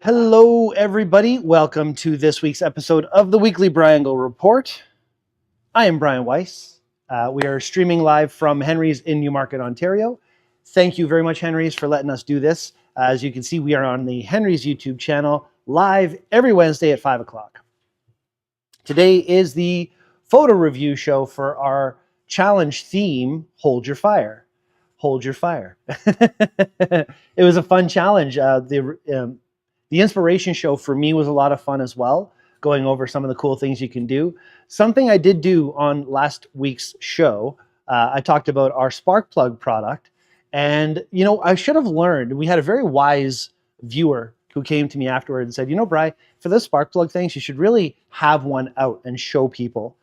Hello, everybody. Welcome to this week's episode of the weekly BrYangle Report. I am Brian Weiss. We are streaming live from Henry's in Newmarket, Ontario. Thank you very much, Henry's, for letting us do this. As you can see, we are on the Henry's YouTube channel live every Wednesday at 5 o'clock. Today is the photo review show for our challenge theme, Hold Your Fire. Hold Your Fire. It was a fun challenge. The inspiration show for me was a lot of fun as well, going over some of the cool things you can do. Something I did do on last week's show, I talked about our spark plug product. And, I should have learned. We had a very wise viewer who came to me afterward and said, Bri, for the spark plug things, you should really have one out and show people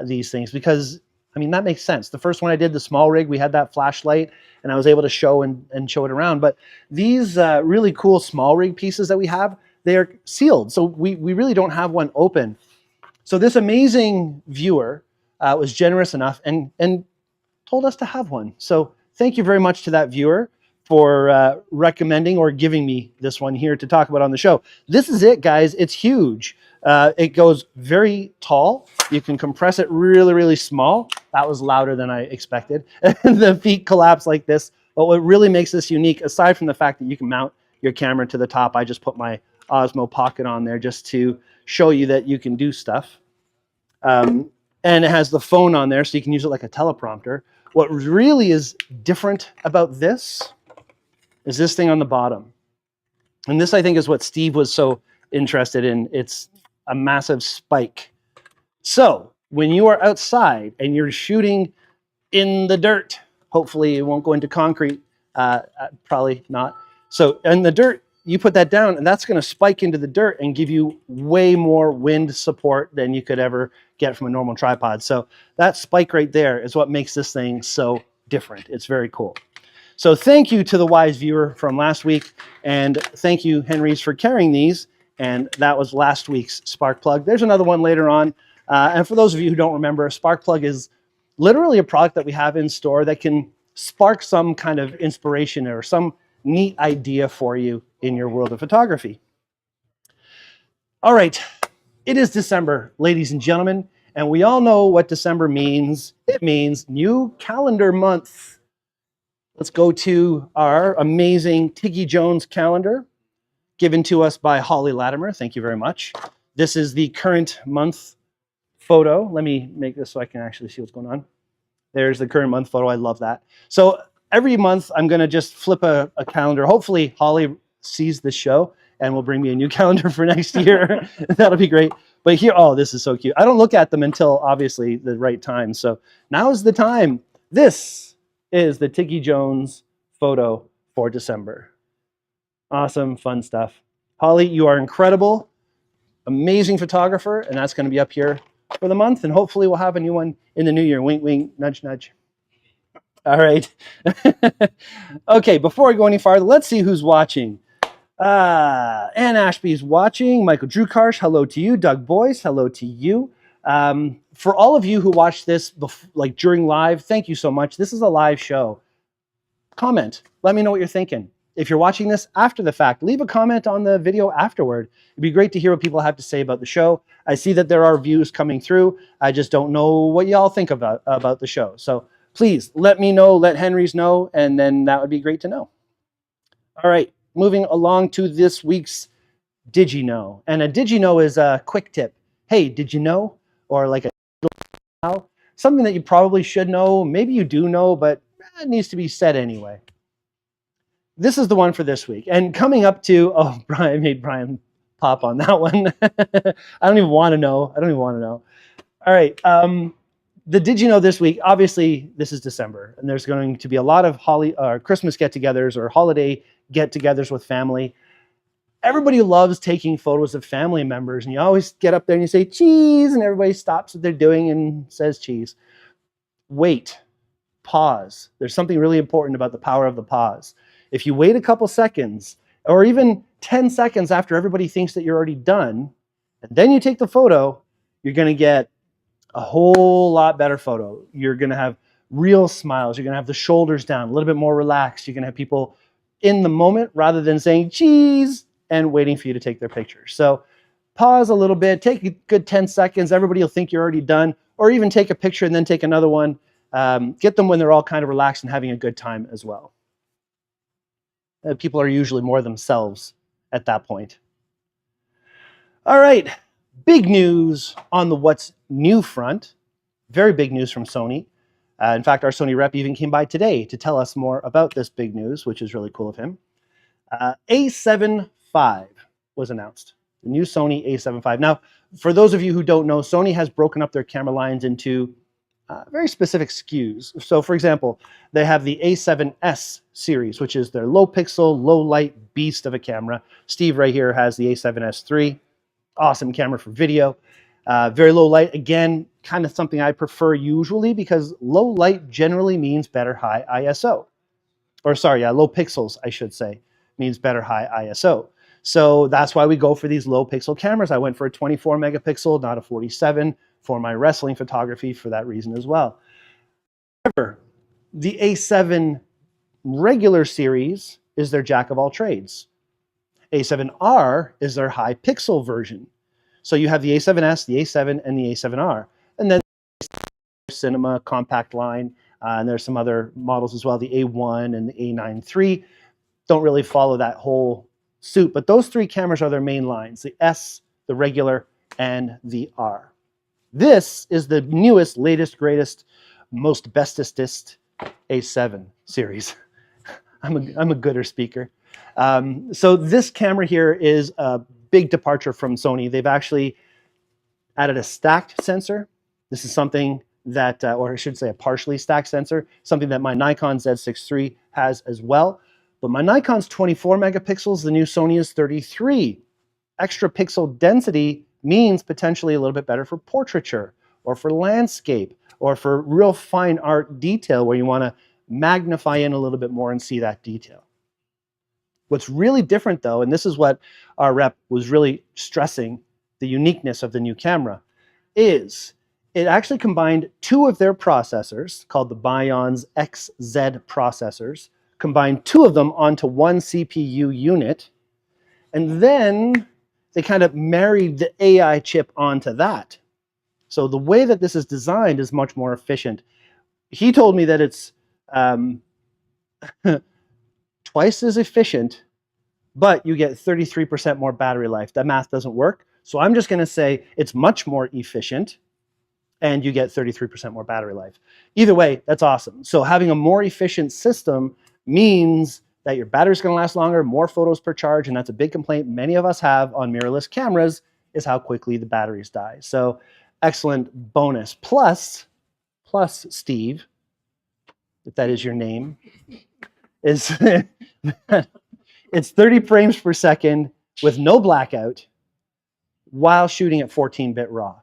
these things because, that makes sense. The first one I did, the small rig, we had that flashlight and I was able to show and show it around. But these really cool small rig pieces that we have, they are sealed. So we really don't have one open. So this amazing viewer was generous enough and told us to have one. So thank you very much to that viewer for recommending or giving me this one here to talk about on the show. This is it, guys. It's huge. It goes very tall. You can compress it really, really small. That was louder than I expected. The feet collapse like this. But what really makes this unique, aside from the fact that you can mount your camera to the top, I just put my Osmo Pocket on there just to show you that you can do stuff. And it has the phone on there, so you can use it like a teleprompter. What really is different about this is this thing on the bottom. And this, I think, is what Steve was so interested in. It's a massive spike. So when you are outside and you're shooting in the dirt, hopefully it won't go into concrete, probably not. So in the dirt, you put that down and that's going to spike into the dirt and give you way more wind support than you could ever get from a normal tripod. So that spike right there is what makes this thing so different. It's very cool. So thank you to the wise viewer from last week, and thank you, Henry's, for carrying these. And that was last week's spark plug. There's another one later on. And for those of you who don't remember, a spark plug is literally a product that we have in store that can spark some kind of inspiration or some neat idea for you in your world of photography. All right, it is December, ladies and gentlemen, and we all know what December means. It means new calendar month. Let's go to our amazing Tiggy Jones calendar, given to us by Holly Latimer. Thank you very much. This is the current month photo. Let me make this so I can actually see what's going on. There's the current month photo. I love that. So every month, I'm going to just flip a calendar. Hopefully, Holly sees the show and will bring me a new calendar for next year. That'll be great. But here, oh, this is so cute. I don't look at them until, obviously, the right time. So now is the time. This is the Tiggy Jones photo for December. Awesome, fun stuff. Holly, you are incredible, amazing photographer, and that's going to be up here for the month, and hopefully we'll have a new one in the new year. Wink, wink, nudge, nudge. All right. Okay, before I go any farther, let's see who's watching. Ann Ashby's watching. Michael Drukarsh, hello to you. Doug Boyce, hello to you. For all of you who watched this like during live, thank you so much. This is a live show. Comment. Let me know what you're thinking. If you're watching this after the fact, leave a comment on the video afterward. It'd be great to hear what people have to say about the show. I see that there are views coming through. I just don't know what y'all think about the show. So please let me know, let Henry's know, and then that would be great to know. All right, moving along to this week's DigiKnow. And a DigiKnow is a quick tip. Hey, did you know? Or like a something that you probably should know. Maybe you do know, but it needs to be said anyway. This is the one for this week. And coming up to, oh, Brian made Brian pop on that one. I don't even want to know. I don't even want to know. All right. The Did You Know this week, obviously this is December, and there's going to be a lot of Christmas get-togethers or holiday get-togethers with family. Everybody loves taking photos of family members, and you always get up there and you say, cheese, and everybody stops what they're doing and says cheese. Wait. Pause. There's something really important about the power of the pause. If you wait a couple seconds, or even 10 seconds after everybody thinks that you're already done, and then you take the photo, you're going to get a whole lot better photo. You're going to have real smiles. You're going to have the shoulders down, a little bit more relaxed. You're going to have people in the moment rather than saying, cheese, and waiting for you to take their picture. So pause a little bit, take a good 10 seconds. Everybody will think you're already done, or even take a picture and then take another one. Get them when they're all kind of relaxed and having a good time as well. People are usually more themselves at that point. All right, big news on the what's new front. Very big news from Sony. In fact, our Sony rep even came by today to tell us more about this big news, which is really cool of him. A7 IV was announced, the new Sony A7 IV. Now, for those of you who don't know, Sony has broken up their camera lines into very specific SKUs. So for example, they have the A7S series, which is their low pixel, low light beast of a camera. Steve right here has the A7S III. Awesome camera for video. Very low light, again, kind of something I prefer usually because low light generally means better high ISO. Or sorry, low pixels, I should say, means better high ISO. So that's why we go for these low pixel cameras. I went for a 24 megapixel, not a 47, for my wrestling photography for that reason as well. However, the A7 regular series is their jack of all trades. A7R is their high pixel version. So you have the A7S, the A7, and the A7R. And then Cinema compact line, and there's some other models as well, the A1 and the A9 III. Don't really follow that whole suit, but those three cameras are their main lines, the S, the regular, and the R. This is the newest, latest, greatest, most bestestest A7 series. I'm a gooder speaker. So this camera here is a big departure from Sony. They've actually added a stacked sensor. This is something that, or I should say a partially stacked sensor, something that my Nikon Z6 III has as well. But my Nikon's 24 megapixels, the new Sony is 33. Extra pixel density means potentially a little bit better for portraiture, or for landscape, or for real fine art detail where you want to magnify in a little bit more and see that detail. What's really different though, and this is what our rep was really stressing, the uniqueness of the new camera, is it actually combined two of their processors, called the BrYangle XZ processors, combined two of them onto one CPU unit, and then they kind of married the AI chip onto that. So the way that this is designed is much more efficient. He told me that it's twice as efficient, but you get 33% more battery life. That math doesn't work. So I'm just going to say it's much more efficient, and you get 33% more battery life. Either way, that's awesome. So having a more efficient system means that your battery's going to last longer, more photos per charge, and that's a big complaint many of us have on mirrorless cameras, is how quickly the batteries die. So excellent bonus. Plus Steve, if that is your name, is it's 30 frames per second with no blackout while shooting at 14-bit RAW.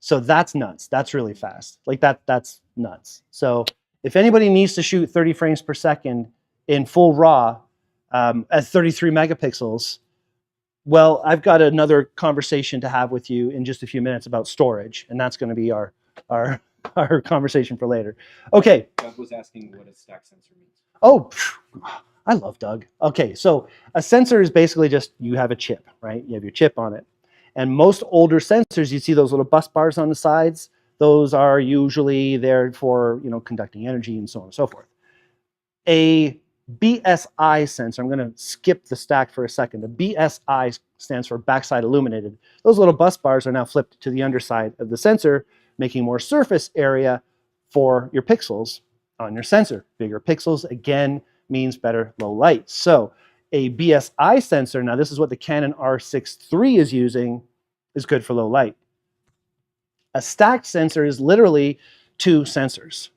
So that's nuts. That's really fast. Like that's nuts. So if anybody needs to shoot 30 frames per second in full RAW at 33 megapixels, well, I've got another conversation to have with you in just a few minutes about storage, and that's going to be our conversation for later. Okay. Doug was asking what a stack sensor means. Oh, I love Doug. Okay, so a sensor is basically just you have a chip, right? You have your chip on it. And most older sensors, you see those little bus bars on the sides. Those are usually there for, conducting energy and so on and so forth. A BSI sensor, I'm going to skip the stack for a second. The BSI stands for backside illuminated. Those little bus bars are now flipped to the underside of the sensor, making more surface area for your pixels on your sensor. Bigger pixels, again, means better low light. So a BSI sensor, now this is what the Canon R6 III is using, is good for low light. A stacked sensor is literally two sensors.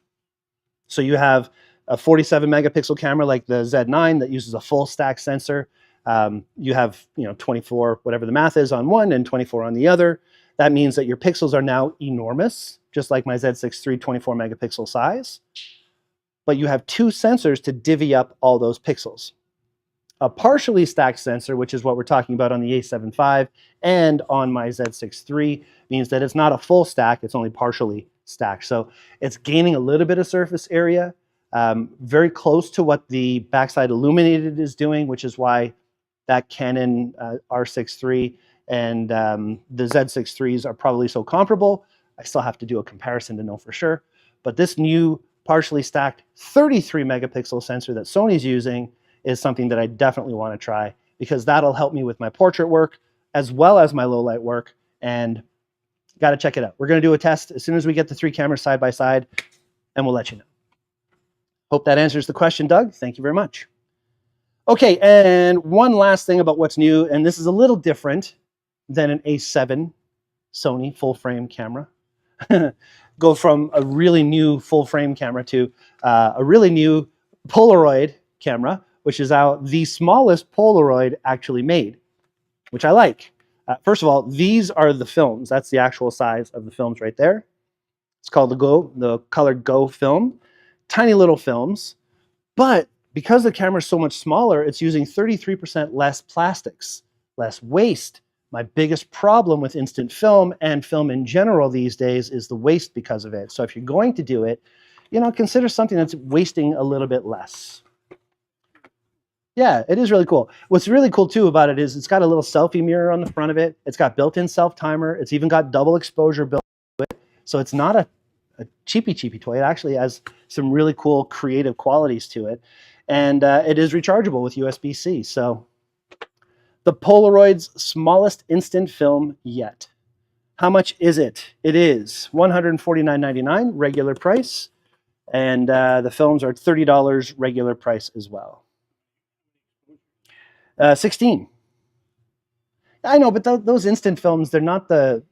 So you have a 47 megapixel camera like the Z9 that uses a full stack sensor. You have 24, whatever the math is, on one and 24 on the other. That means that your pixels are now enormous, just like my Z6 III 24 megapixel size. But you have two sensors to divvy up all those pixels. A partially stacked sensor, which is what we're talking about on the A7 IV and on my Z6 III, means that it's not a full stack, it's only partially stacked. So it's gaining a little bit of surface area, very close to what the backside illuminated is doing, which is why that Canon R6 III and the Z6 IIIs are probably so comparable. I still have to do a comparison to know for sure. But this new partially stacked 33 megapixel sensor that Sony's using is something that I definitely want to try, because that'll help me with my portrait work as well as my low light work, and got to check it out. We're going to do a test as soon as we get the 3 cameras side by side, and we'll let you know. Hope that answers the question, Doug. Thank you very much. Okay, and one last thing about what's new, and this is a little different than an A7 Sony full frame camera. Go from a really new full frame camera to a really new Polaroid camera, which is out the smallest Polaroid actually made, which I like. First of all, these are the films. That's the actual size of the films right there. It's called the colored Go film. Tiny little films, but because the camera is so much smaller, it's using 33% less plastics, less waste. My biggest problem with instant film and film in general these days is the waste because of it. So if you're going to do it, consider something that's wasting a little bit less. Yeah, it is really cool. What's really cool too about it is it's got a little selfie mirror on the front of it. It's got built-in self-timer. It's even got double exposure built into it. So it's not a cheapy toy. It actually has some really cool creative qualities to it. And it is rechargeable with USB-C. So the Polaroid's smallest instant film yet. How much is it? It is $149.99 regular price. And the films are $30 regular price as well. 16. I know, but those instant films, they're not the...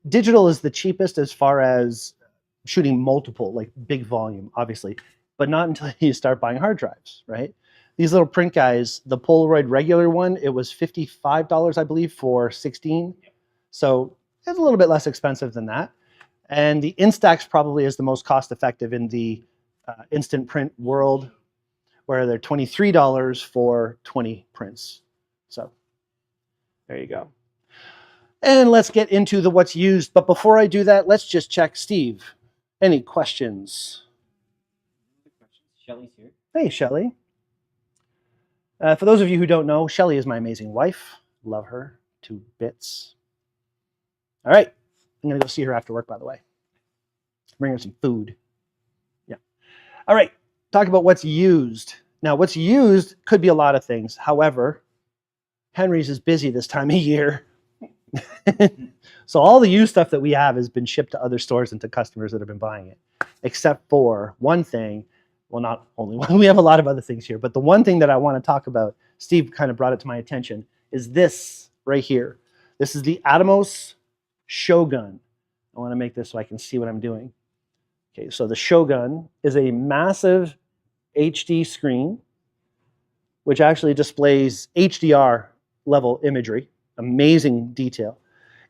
Digital is the cheapest as far as shooting multiple, like big volume, obviously, but not until you start buying hard drives, right? These little print guys, the Polaroid regular one, it was $55, I believe, for 16. So it's a little bit less expensive than that. And the Instax probably is the most cost effective in the instant print world, where they're $23 for 20 prints. So there you go. And let's get into the what's used. But before I do that, let's just check. Steve, any questions? Shelly's here. Hey, Shelly. For those of you who don't know, Shelly is my amazing wife. Love her to bits. All right. I'm going to go see her after work, by the way. Bring her some food. Yeah. All right. Talk about what's used. Now, what's used could be a lot of things. However, Henry's is busy this time of year. So all the used stuff that we have has been shipped to other stores and to customers that have been buying it, except for one thing. Well, not only one, we have a lot of other things here, but the one thing that I want to talk about, Steve kind of brought it to my attention, is this right here. This is the Atomos Shogun. I want to make this so I can see what I'm doing. Okay, so the Shogun is a massive HD screen, which actually displays HDR level imagery. Amazing detail.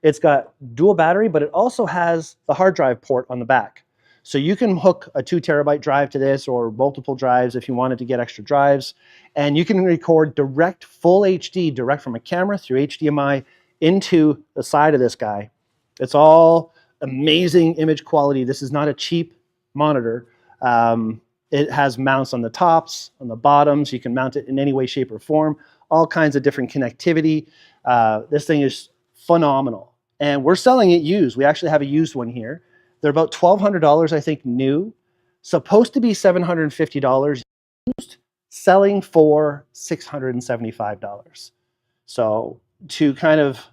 It's got dual battery, but it also has the hard drive port on the back. So you can hook a 2 terabyte drive to this, or multiple drives if you wanted to get extra drives. And you can record direct full HD, direct from a camera through HDMI into the side of this guy. It's all amazing image quality. This is not a cheap monitor. It has mounts on the tops, on the bottoms. You can mount it in any way, shape, or form. All kinds of different connectivity. This thing is phenomenal. And we're selling it used. We actually have a used one here. They're about $1,200, I think, new. Supposed to be $750 used, selling for $675. So to kind of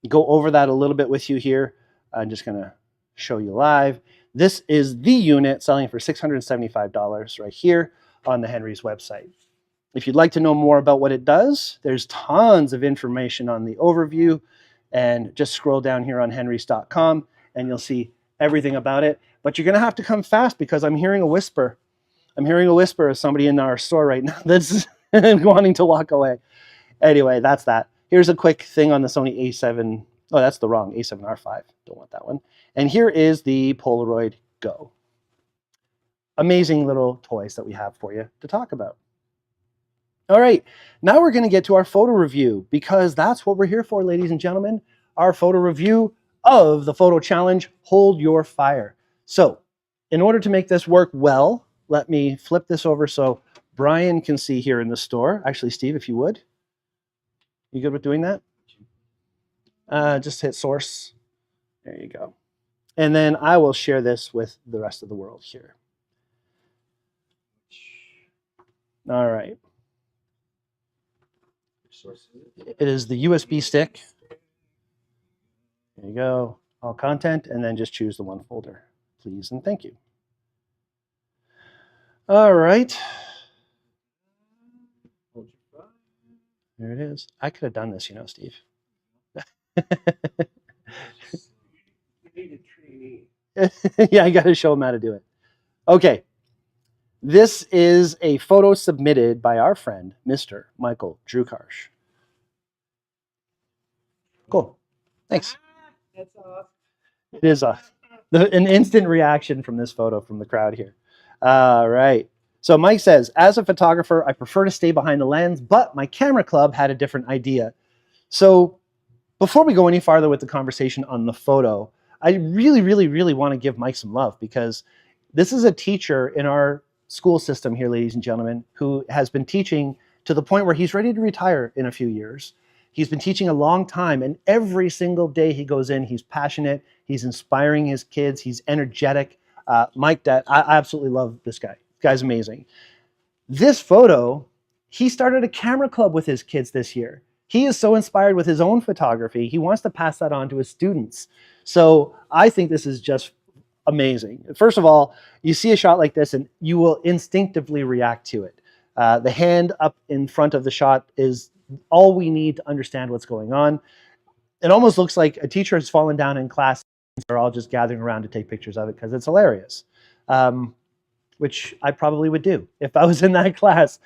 go over that a little bit with you here, I'm just going to show you live. This is the unit selling for $675 right here on the Henry's website. If you'd like to know more about what it does, there's tons of information on the overview, and just scroll down here on henrys.com and you'll see everything about it. But you're going to have to come fast, because I'm hearing a whisper. I'm hearing a whisper of somebody in our store right now that's wanting to walk away. Anyway, that's that. Here's a quick thing on the Sony A7. Oh, that's the wrong A7R5. Don't want that one. And here is the Polaroid Go. Amazing little toys that we have for you to talk about. All right, now we're going to get to our photo review, because that's what we're here for, ladies and gentlemen. Our photo review of the photo challenge, Hold Your Fire. So in order to make this work well, let me flip this over so Brian can see here in the store. Actually, Steve, if you would. You good with doing that? Just hit source. There you go. And then I will share this with the rest of the world here. All right. It is the USB stick. There you go. All content, and then just choose the one folder, please and thank you. All right. There it is. I could have done this, you know, Steve. Yeah, I got to show him how to do it. Okay. This is a photo submitted by our friend, Mr. Michael Drukarsh. Cool. Thanks. That's awesome. It is an instant reaction from this photo from the crowd here. All right. So Mike says, as a photographer, I prefer to stay behind the lens, but my camera club had a different idea. So before we go any farther with the conversation on the photo, I really want to give Mike some love, because this is a teacher in our school system here, ladies and gentlemen, who has been teaching to the point where he's ready to retire in a few years. He's been teaching a long time, and every single day he goes in, he's passionate, he's inspiring his kids, he's energetic. Mike, I absolutely love this guy. This guy's amazing. This photo, he started a camera club with his kids this year. He is so inspired with his own photography, he wants to pass that on to his students. So I think this is just amazing. First of all, you see a shot like this and you will instinctively react to it. The hand up in front of the shot is all we need to understand what's going on. It almost looks like a teacher has fallen down in class. They're all just gathering around to take pictures of it because it's hilarious, which I probably would do if I was in that class.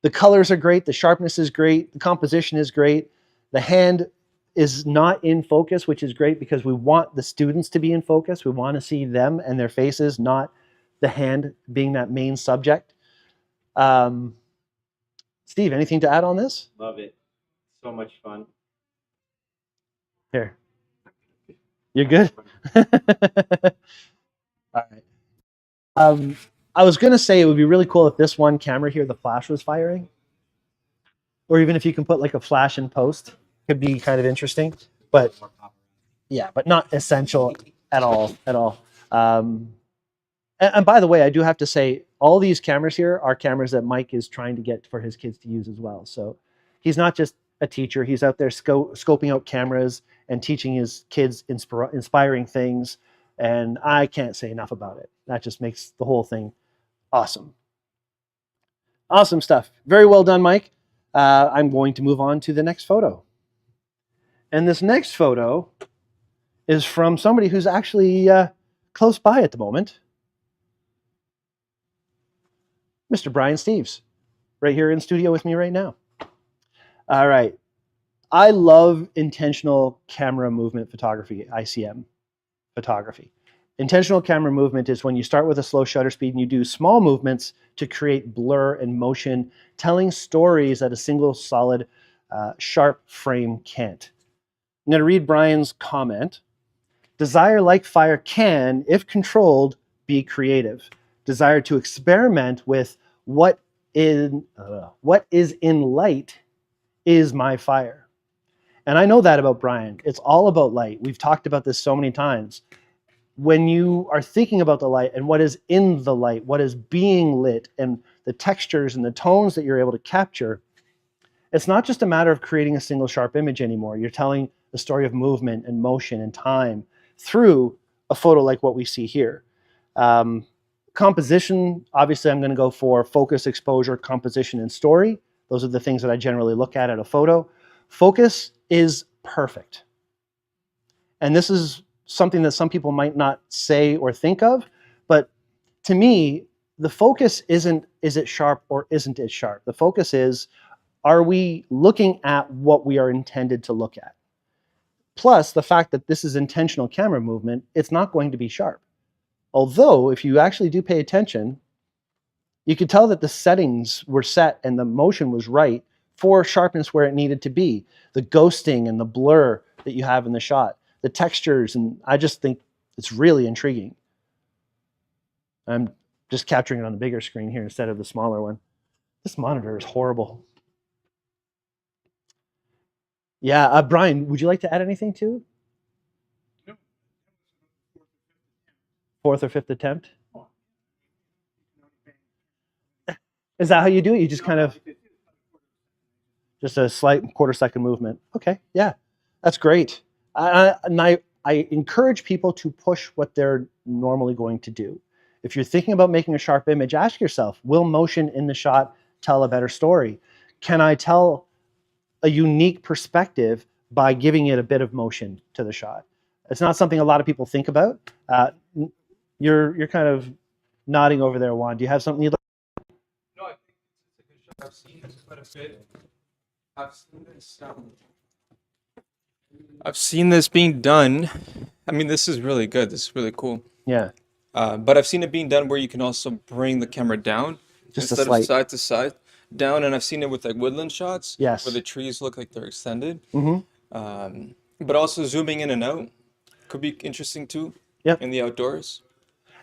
The colors are great. The sharpness is great. The composition is great. The hand is not in focus, which is great because we want the students to be in focus. We want to see them and their faces, not the hand being that main subject. Steve, anything to add on this? Love it. So much fun. Here. You're good? All right. I was going to say it would be really cool if this one camera here, the flash was firing. Or even if you can put like a flash in post, could be kind of interesting. But yeah, but not essential at all. And by the way, I do have to say, all these cameras here are cameras that Mike is trying to get for his kids to use as well. So he's not just a teacher. He's out there scoping out cameras and teaching his kids inspiring things. And I can't say enough about it. That just makes the whole thing awesome. Awesome stuff. Very well done, Mike. I'm going to move on to the next photo. And this next photo is from somebody who's actually close by at the moment. Mr. Brian Steves, right here in studio with me right now. All right. I love intentional camera movement photography, ICM photography. Intentional camera movement is when you start with a slow shutter speed and you do small movements to create blur and motion, telling stories that a single solid, sharp frame can't. I'm going to read Brian's comment. Desire like fire can, if controlled, be creative. Desire to experiment with what is in light is my fire. And I know that about Brian. It's all about light. We've talked about this so many times. When you are thinking about the light and what is in the light, what is being lit, and the textures and the tones that you're able to capture, it's not just a matter of creating a single sharp image anymore. You're telling the story of movement and motion and time through a photo like what we see here. Composition, obviously I'm going to go for focus, exposure, composition, and story. Those are the things that I generally look at a photo. Focus is perfect. And this is something that some people might not say or think of, but to me, the focus isn't, is it sharp or isn't it sharp? The focus is, are we looking at what we are intended to look at? Plus, the fact that this is intentional camera movement, it's not going to be sharp. Although, if you actually do pay attention, you could tell that the settings were set and the motion was right for sharpness where it needed to be. The ghosting and the blur that you have in the shot, the textures, and I just think it's really intriguing. I'm just capturing it on the bigger screen here instead of the smaller one. This monitor is horrible. Yeah, Brian, would you like to add anything to No. fourth or fifth attempt? Is that how you do it? You just kind of just a slight quarter-second movement. Okay, yeah, that's great. I encourage people to push what they're normally going to do. If you're thinking about making a sharp image, ask yourself, will motion in the shot tell a better story? Can I tell a unique perspective by giving it a bit of motion to the shot? It's not something a lot of people think about. You're kind of nodding over there, Juan. Do you have something you'd like? No, I think it's a good shot. I've seen this quite a bit. I've seen this being done. I mean, this is really good. This is really cool. Yeah, But I've seen it being done where you can also bring the camera down just a instead slight. of side to side down. And I've seen it with like woodland shots Yes. where the trees look like they're extended. Mm-hmm. But also zooming in and out could be interesting too. Yep. In the outdoors.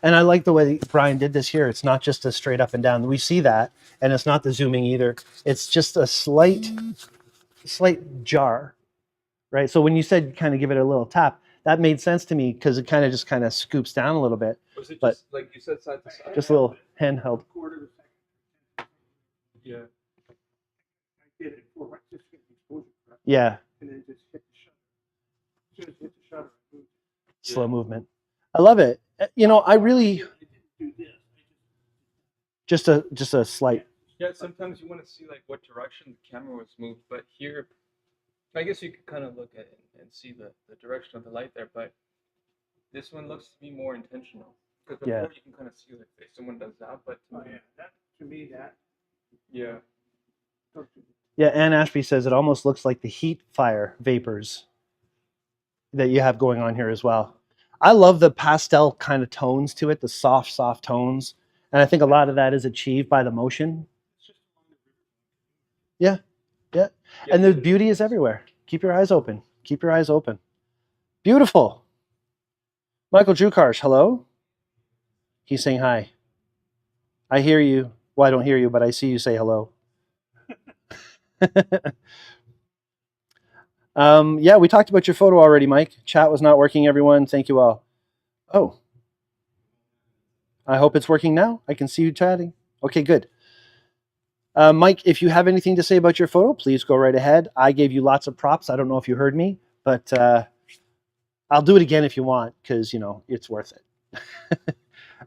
And I like the way Brian did this here. It's not just a straight up and down. We see that, and it's not the zooming either. It's just a slight jar, right? So when you said kind of give it a little tap, that made sense to me because it kind of just kind of scoops down a little bit. Was it But- just like you said, side to side? Just a little handheld. Quarter of a second. Yeah. I did it for what? Just hit the exposure, correct? Yeah, And then just hit the shutter. As soon as you hit the shutter, I moved. slow movement. I love it. You know, I really I didn't do this. I just a slight. Yeah, sometimes you want to see like what direction the camera was moved, but here, I guess you could kind of look at it and see the direction of the light there, but this one looks to be more intentional. Because before Yeah. you can kind of see like if someone does that, but Oh yeah, that to me that. yeah. Yeah, Ann Ashby says it almost looks like the heat fire vapors that you have going on here as well. I love the pastel kind of tones to it, the soft tones. And I think a lot of that is achieved by the motion. It's just along the river. Yeah. And the beauty is everywhere. Keep your eyes open. Keep your eyes open. Beautiful. Michael Drukarsh, hello. He's saying hi. I hear you. Well, I don't hear you, but I see you say hello. Yeah, we talked about your photo already, Mike. Chat was not working, everyone. Thank you all. Oh. I hope it's working now. I can see you chatting. Okay, good. Mike, if you have anything to say about your photo, please go right ahead. I gave you lots of props. I don't know if you heard me, but I'll do it again if you want, because, you know, it's worth it.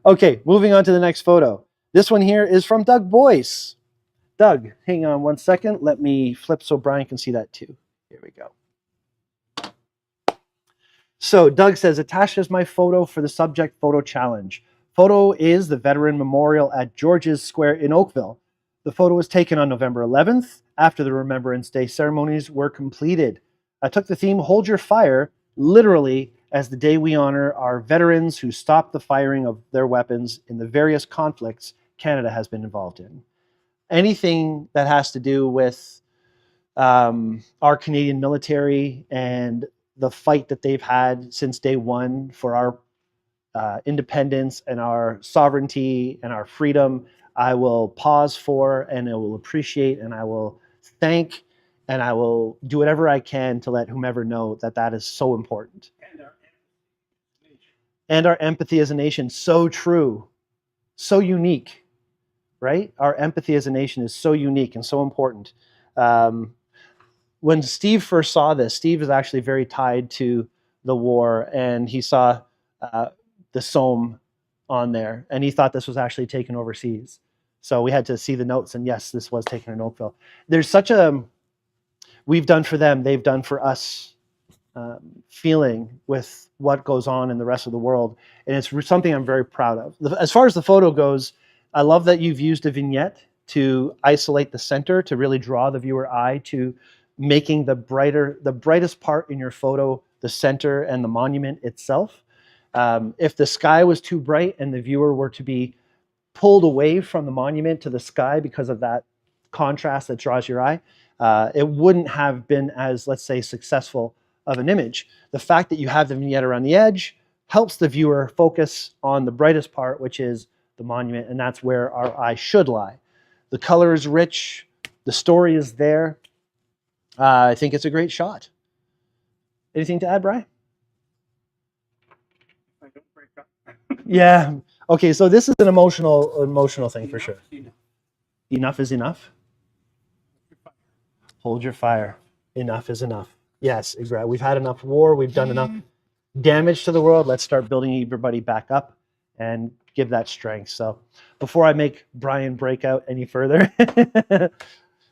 Okay, moving on to the next photo. This one here is from Doug Boyce. Doug, hang on one second. Let me flip so Brian can see that too. Here we go. So Doug says, attached is my photo for the Subject Photo Challenge. Photo is the Veteran Memorial at George's Square in Oakville. The photo was taken on November 11th after the Remembrance Day ceremonies were completed. I took the theme Hold Your Fire literally as the day we honor our veterans who stopped the firing of their weapons in the various conflicts Canada has been involved in. Anything that has to do with our Canadian military and the fight that they've had since day one for our independence and our sovereignty and our freedom, I will pause for and I will appreciate and I will thank and I will do whatever I can to let whomever know that that is so important. And our empathy as a nation, so true, so unique, right? Our empathy as a nation is so unique and so important. When Steve first saw this, Steve is actually very tied to the war, and he saw the Somme on there, and he thought this was actually taken overseas. So we had to see the notes, and yes, this was taken in Oakville. There's such a, we've done for them, they've done for us feeling with what goes on in the rest of the world, and it's something I'm very proud of. As far as the photo goes, I love that you've used a vignette to isolate the center, to really draw the viewer eye to making the brightest part in your photo the center and the monument itself. If the sky was too bright and the viewer were to be pulled away from the monument to the sky because of that contrast that draws your eye, it wouldn't have been as, let's say, successful of an image. The fact that you have the vignette around the edge helps the viewer focus on the brightest part, which is the monument, and that's where our eye should lie. The color is rich, the story is there, I think it's a great shot. Anything to add, Bri? I don't break up. Yeah. Okay, so this is an emotional thing for sure. Enough is enough. Hold your fire. Enough is enough. Yes, exactly. We've had enough war. We've done enough damage to the world. Let's start building everybody back up and give that strength. So before I make Brian break out any further,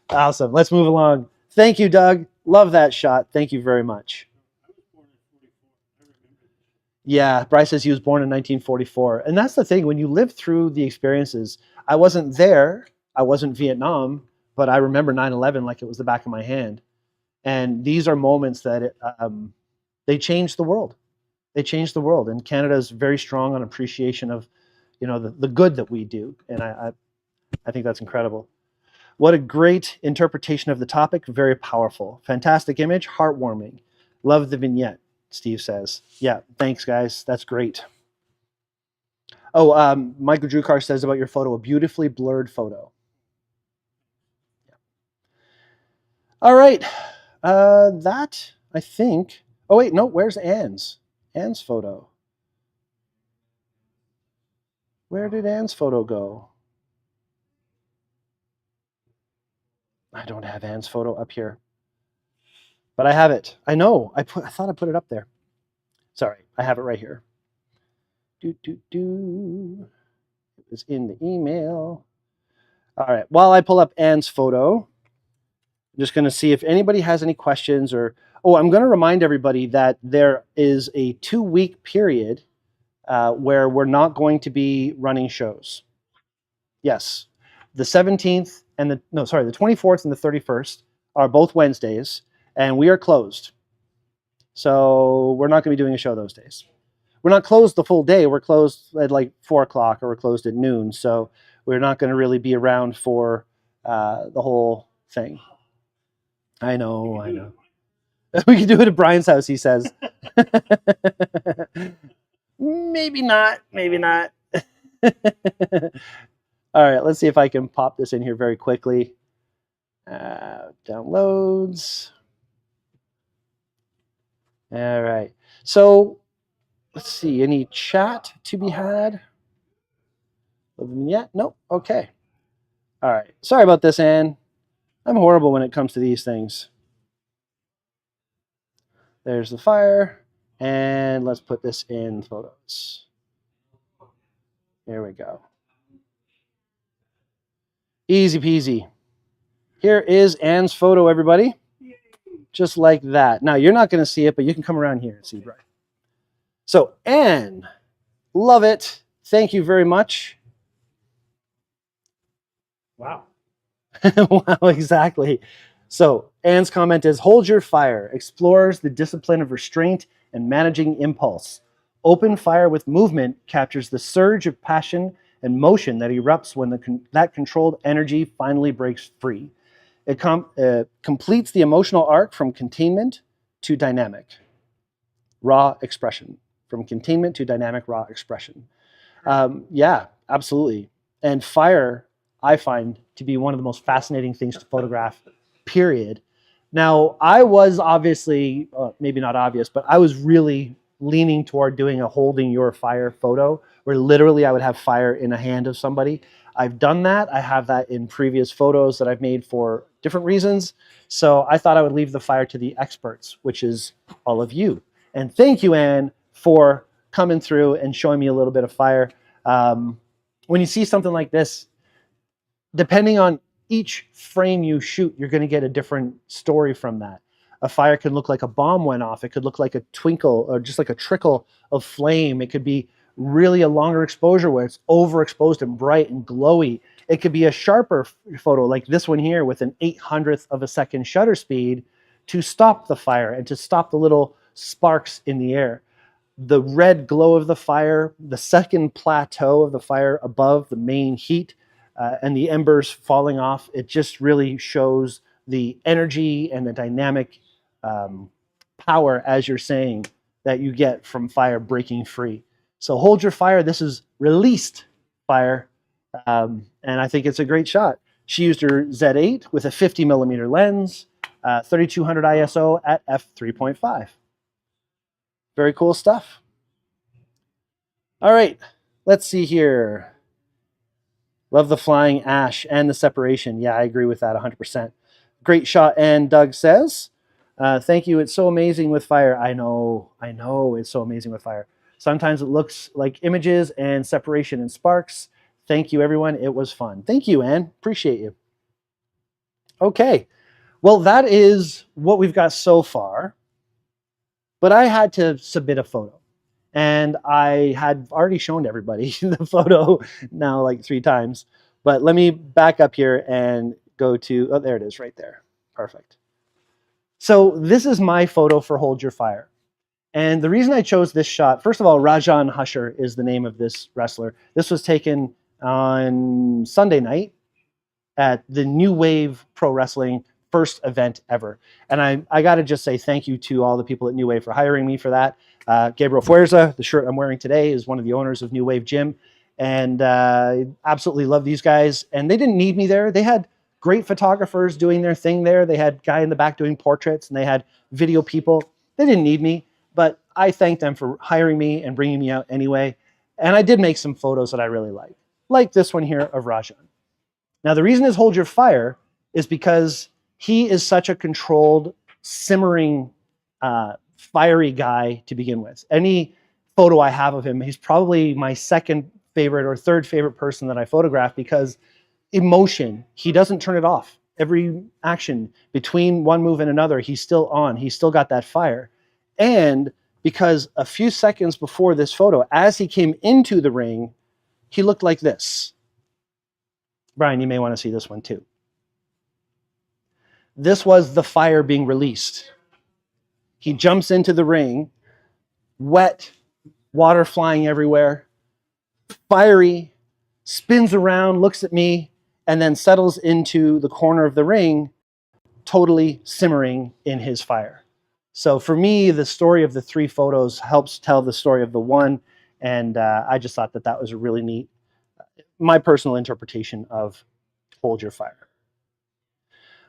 awesome. Let's move along. Thank you, Doug. Love that shot. Thank you very much. I was born in 44. I remember this. Yeah, Bryce says he was born in 1944. And that's the thing, when you live through the experiences, I wasn't there, I wasn't Vietnam, but I remember 9/11 like it was the back of my hand. And these are moments that they changed the world. They changed the world. And Canada is very strong on appreciation of, the good that we do. And I think that's incredible. What a great interpretation of the topic. Very powerful. Fantastic image, heartwarming. Love the vignette, Steve says. Yeah, thanks, guys. That's great. Oh, Michael Drewcar says about your photo, a beautifully blurred photo. Yeah. All right. That, I think. Oh, wait, no, where's Anne's? Anne's photo. Where did Anne's photo go? I don't have Anne's photo up here. But I have it. I know. I thought I put it up there. Sorry, I have it right here. It was in the email. All right. While I pull up Anne's photo, I'm just going to see if anybody has any questions or. Oh, I'm going to remind everybody that there is a 2-week period where we're not going to be running shows. Yes, the 17th and the 24th and the 31st are both Wednesdays, and we are closed. So we're not going to be doing a show those days. We're not closed the full day. We're closed at like 4 o'clock or we're closed at noon. So we're not going to really be around for the whole thing. I know. We can do it at Brian's house, he says. Maybe not. All right, let's see if I can pop this in here very quickly. Downloads. All right. So let's see, any chat to be had? Yet? Nope. Okay. All right. Sorry about this, Anne. I'm horrible when it comes to these things. There's the fire. And let's put this in photos. There we go. Easy peasy. Here is Anne's photo, everybody. Just like that. Now, you're not going to see it, but you can come around here and see, Brian. So, Anne, love it. Thank you very much. Wow. Wow, exactly. So, Anne's comment is, hold your fire, explores the discipline of restraint and managing impulse. Open fire with movement captures the surge of passion and motion that erupts when that controlled energy finally breaks free. It completes the emotional arc from containment to dynamic, raw expression. From containment to dynamic, raw expression. Yeah, absolutely. And fire, I find to be one of the most fascinating things to photograph, period. Now, I was obviously, maybe not obvious, but I was really leaning toward doing a holding your fire photo, where literally I would have fire in a hand of somebody. I've done that. I have that in previous photos that I've made for different reasons. So I thought I would leave the fire to the experts, which is all of you. And thank you, Anne, for coming through and showing me a little bit of fire. When you see something like this, depending on each frame you shoot, you're going to get a different story from that. A fire could look like a bomb went off. It could look like a twinkle or just like a trickle of flame. It could be really a longer exposure where it's overexposed and bright and glowy. It could be a sharper photo like this one here with an 800th of a second shutter speed to stop the fire and to stop the little sparks in the air. The red glow of the fire, the second plateau of the fire above the main heat, and the embers falling off, it just really shows the energy and the dynamic power, as you're saying, that you get from fire breaking free. So hold your fire. This is released fire, and I think it's a great shot. She used her Z8 with a 50 millimeter lens. 3200 ISO at f3.5. Very cool stuff. All right, let's see here. Love the flying ash and the separation. Yeah, I agree with that 100%. Great shot. And Doug says, thank you. It's so amazing with fire. I know it's so amazing with fire. Sometimes it looks like images and separation and sparks. Thank you, everyone. It was fun. Thank you, Anne. Appreciate you. Okay. Well, that is what we've got so far. But I had to submit a photo. And I had already shown everybody the photo now like 3 times. But let me back up here and go to, oh, there it is right there. Perfect. So this is my photo for Hold Your Fire. And the reason I chose this shot, first of all, Rajan Husher is the name of this wrestler. This was taken on Sunday night at the New Wave Pro Wrestling first event ever. And I got to just say thank you to all the people at New Wave for hiring me for that. Gabriel Fuerza, the shirt I'm wearing today, is one of the owners of New Wave Gym. And absolutely love these guys. And they didn't need me there. They had great photographers doing their thing there. They had a guy in the back doing portraits, and they had video people. They didn't need me, but I thank them for hiring me and bringing me out anyway. And I did make some photos that I really like this one here of Rajan. Now, the reason is Hold Your Fire is because he is such a controlled, simmering, fiery guy to begin with. Any photo I have of him, he's probably my second favorite or third favorite person that I photograph, because emotion, he doesn't turn it off. Every action between one move and another, he's still on. He's still got that fire. And because a few seconds before this photo, as he came into the ring, he looked like this. Brian, you may want to see this one too. This was the fire being released. He jumps into the ring, wet, water flying everywhere, fiery, spins around, looks at me, and then settles into the corner of the ring, totally simmering in his fire. So for me, the story of the 3 photos helps tell the story of the one, and I just thought that that was a really neat, my personal interpretation of Hold Your Fire.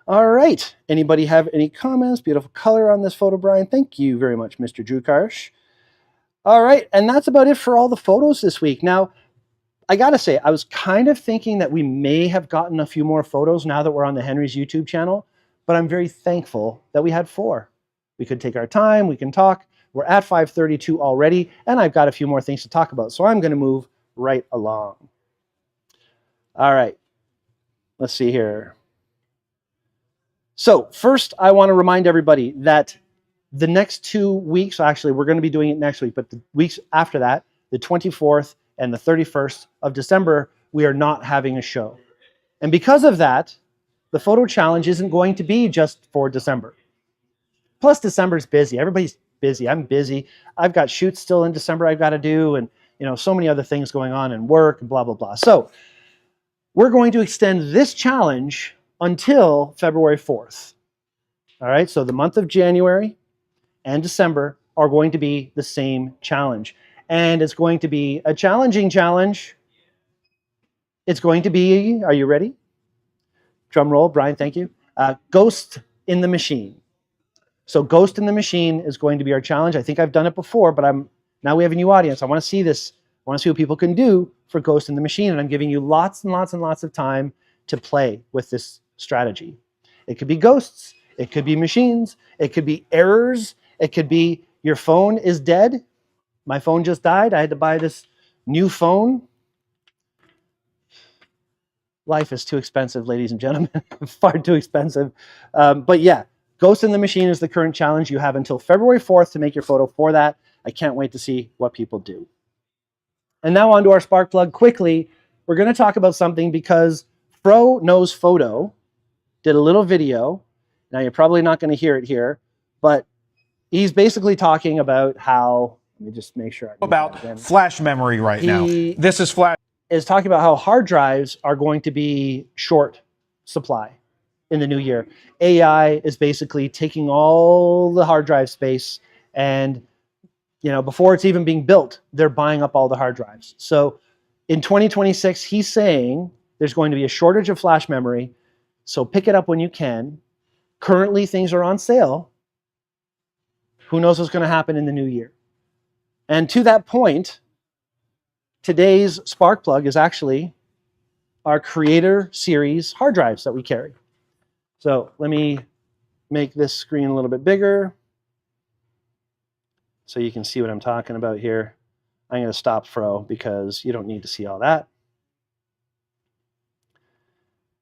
All right. Anybody have any comments? Beautiful color on this photo, Brian. Thank you very much, Mr. Drew Karsh. All right. And that's about it for all the photos this week. Now, I got to say, I was kind of thinking that we may have gotten a few more photos now that we're on the Henry's YouTube channel, but I'm very thankful that we had 4. We could take our time. We can talk. We're at 5:32 already, and I've got a few more things to talk about. So I'm going to move right along. All right. Let's see here. So first, I want to remind everybody that the next 2 weeks, actually, we're going to be doing it next week, but the weeks after that, the 24th and the 31st of December, we are not having a show. And because of that, the photo challenge isn't going to be just for December. Plus, December's busy. Everybody's busy. I'm busy. I've got shoots still in December I've got to do, and so many other things going on in work and blah, blah, blah. So we're going to extend this challenge until February 4th. All right, so the month of January and December are going to be the same challenge. And it's going to be a challenging challenge. It's going to be, are you ready? Drum roll, Brian, thank you. Ghost in the Machine. So Ghost in the Machine is going to be our challenge. I think I've done it before, but now we have a new audience. I want to see this. I want to see what people can do for Ghost in the Machine. And I'm giving you lots and lots and lots of time to play with this strategy. It could be ghosts. It could be machines. It could be errors. It could be your phone is dead. My phone just died. I had to buy this new phone. Life is too expensive, ladies and gentlemen. Far too expensive. But yeah, Ghost in the Machine is the current challenge. You have until February 4th to make your photo for that. I can't wait to see what people do. And now on to our spark plug. Quickly, we're going to talk about something because Fro Knows Photo did a little video. Now, you're probably not going to hear it here, but he's basically talking about how, let me just make sure. About flash memory right now. This is flash. Is talking about how hard drives are going to be short supply in the new year. AI is basically taking all the hard drive space, and before it's even being built, they're buying up all the hard drives. So in 2026, he's saying there's going to be a shortage of flash memory. So pick it up when you can. Currently, things are on sale. Who knows what's going to happen in the new year? And to that point, today's spark plug is actually our Creator Series hard drives that we carry. So let me make this screen a little bit bigger so you can see what I'm talking about here. I'm going to stop Fro because you don't need to see all that.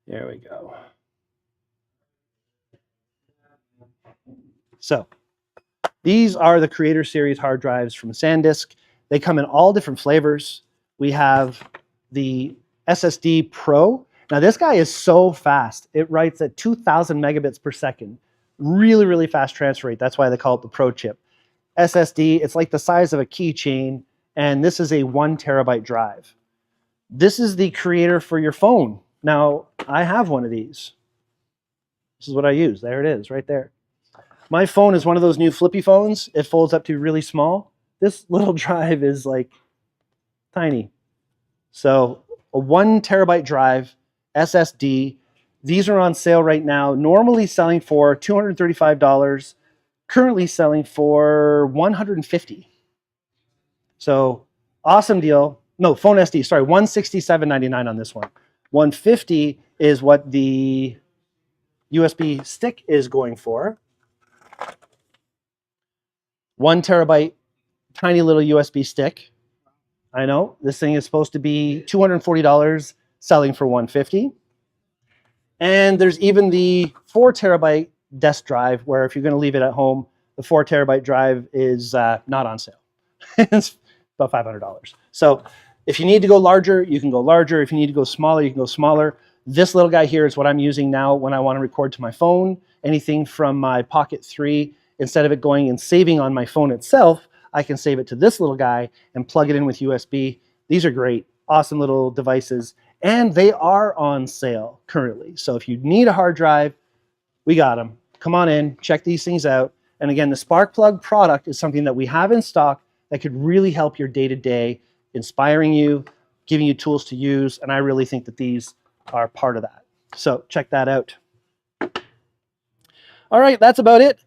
There we go. So these are the Creator Series hard drives from SanDisk. They come in all different flavors. We have the SSD Pro. Now this guy is so fast. It writes at 2,000 megabits per second. Really, really fast transfer rate. That's why they call it the Pro chip. SSD, it's like the size of a keychain, and this is a 1 terabyte drive. This is the creator for your phone. Now, I have one of these. This is what I use. There it is, right there. My phone is one of those new flippy phones. It folds up to really small. This little drive is like tiny. So a 1 terabyte drive, SSD. These are on sale right now, normally selling for $235, currently selling for $150. So awesome deal. No, phone SD, sorry, $167.99 on this one. $150 is what the USB stick is going for. 1 terabyte, tiny little USB stick. I know, this thing is supposed to be $240, selling for $150. And there's even the 4 terabyte desk drive, where if you're going to leave it at home, the 4 terabyte drive is not on sale. It's about $500. So if you need to go larger, you can go larger. If you need to go smaller, you can go smaller. This little guy here is what I'm using now when I want to record to my phone. Anything from my Pocket 3, instead of it going and saving on my phone itself, I can save it to this little guy and plug it in with USB. These are great, awesome little devices. And they are on sale currently. So if you need a hard drive, we got them. Come on in, check these things out. And again, the Sparkplug product is something that we have in stock that could really help your day-to-day, inspiring you, giving you tools to use. And I really think that these are part of that. So check that out. All right, that's about it.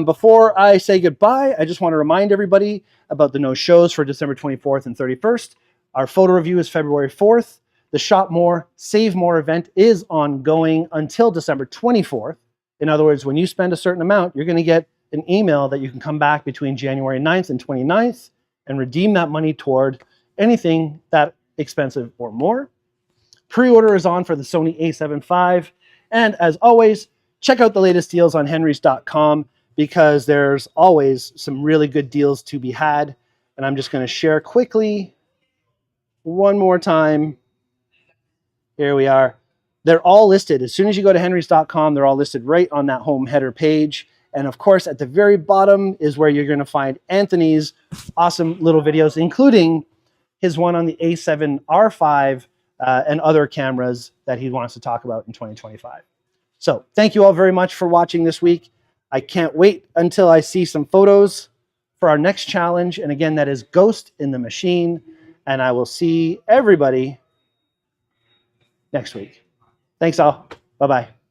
Before I say goodbye, I just want to remind everybody about the no shows for December 24th and 31st. Our photo review is February 4th. The Shop More, Save More event is ongoing until December 24th. In other words, when you spend a certain amount, you're going to get an email that you can come back between January 9th and 29th and redeem that money toward anything that expensive or more. Pre-order is on for the Sony a7 IV. And as always, check out the latest deals on henrys.com because there's always some really good deals to be had. And I'm just going to share quickly one more time. Here we are. They're all listed. As soon as you go to henrys.com, they're all listed right on that home header page. And of course, at the very bottom is where you're going to find Anthony's awesome little videos, including his one on the A7 R5 and other cameras that he wants to talk about in 2025. So thank you all very much for watching this week. I can't wait until I see some photos for our next challenge. And again, that is Ghost in the Machine. And I will see everybody next week. Thanks all. Bye-bye.